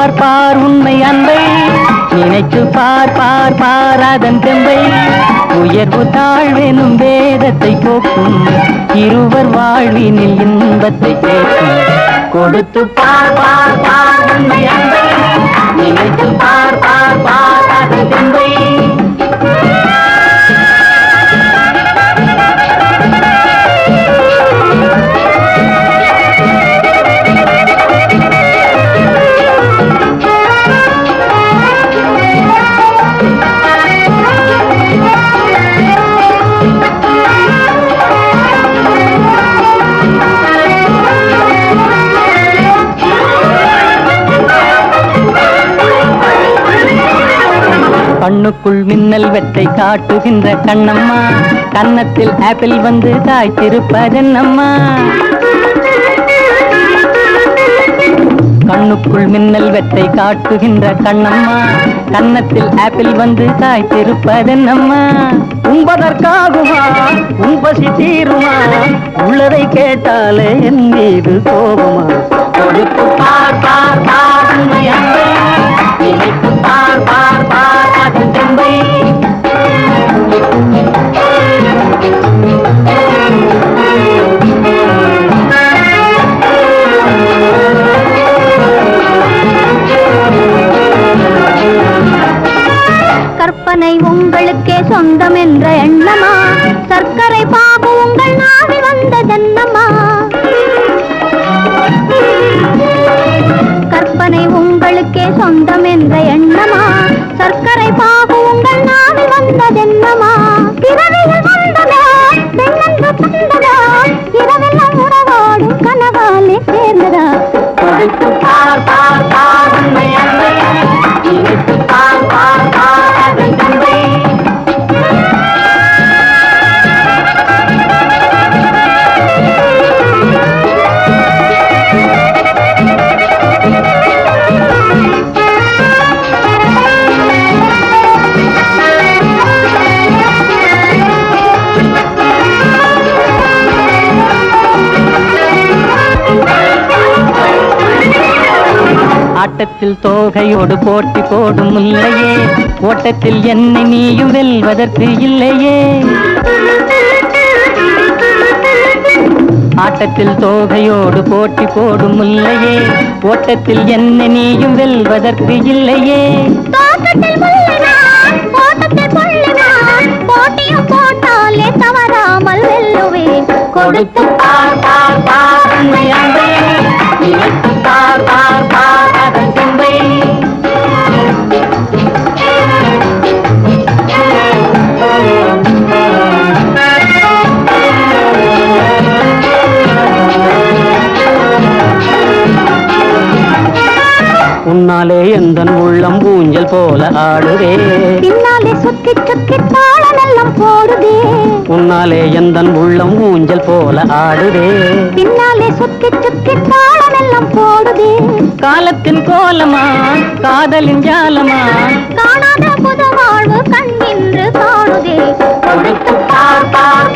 பார் பார் உண்மை அன்பை நினைத்து பார் பார் பார் அதன் தெம்பை உயர்வு தாழ்வெனும் வேதத்தை போக்கும் இருவர் வாழ்வினில் இன்பத்தை கேட்கும் கொடுத்து பார் பார் பார் உண்மை அன்பை நினைத்து பார் பார் பார் அதன் தெம்பை கண்ணுக்குள் மின்னல் வெட்டை காட்டுகின்ற கண்ணம்மா கன்னத்தில் ஆப்பிள் வந்து தாய்த்திருப்பதென்னம்மா கண்ணுக்குள் மின்னல் வெட்டை காட்டுகின்ற கண்ணம்மா கன்னத்தில் ஆப்பிள் வந்து தாய்த்திருப்பதென்னம்மா உண்பதற்காகுமா உண்பசி தீருமா உள்ளதை கேட்டாலே என் மீது கோபமா கொடுத்து பார் பார் பார் உண்மை அன்பை நினைத்து பார் பார் பார் அதன் தெம்பை கற்பனை உங்களுக்கே சொந்தம் என்ற எண்ணமா சர்க்கரை பாகு உங்கள் நாவில் வந்த ஜன்னமா கற்பனை உங்களுக்கே சொந்தம் என்ற எண்ணமா சர்க்கரை பாகு உங்கள் நாவில் வந்த ஜன்னமா இரவில் வந்ததா பெண்ணென்று தந்ததா இரவெல்லாம் உறவோடு கனவாலே சேர்ந்ததா கொடுத்து பார் பார் பார் உண்மை அன்பை நினைத்து பார் பார் பார் அதன் தெம்பை ஆட்டத்தில் தோகையோடு போட்டி போடும் இல்லையே ஓட்டத்தில் என்னை நீயும் வெல்வதற்கு இல்லையே ஆட்டத்தில் தோகையோடு போட்டி போடும் இல்லையே ஓட்டத்தில் என்னை நீயும் வெல்வதற்கு இல்லையே போட்டாலே தவறாமல் வெல்லுவேன் கொடுத்து பார் பார் பார் உண்மை அன்பை நினைத்து பார் பார் பார் அதன் தெம்பை உன்னாலே எந்தன் உள்ளம் ஊஞ்சல் போல ஆடுதே பின்னாலே சுத்தி சுத்தி தாளமெல்லாம் போடுதே உன்னாலே எந்தன் உள்ளம் ஊஞ்சல் போல ஆடுதே பின்னாலே சுத்தி சுத்தி தாளமெல்லாம் போடுதே காலத்தின் கோலமா காதலின் ஜாலமா காணாத புது வாழ்வு கண்ணின்று காணுதே கொடுத்து பார் பார்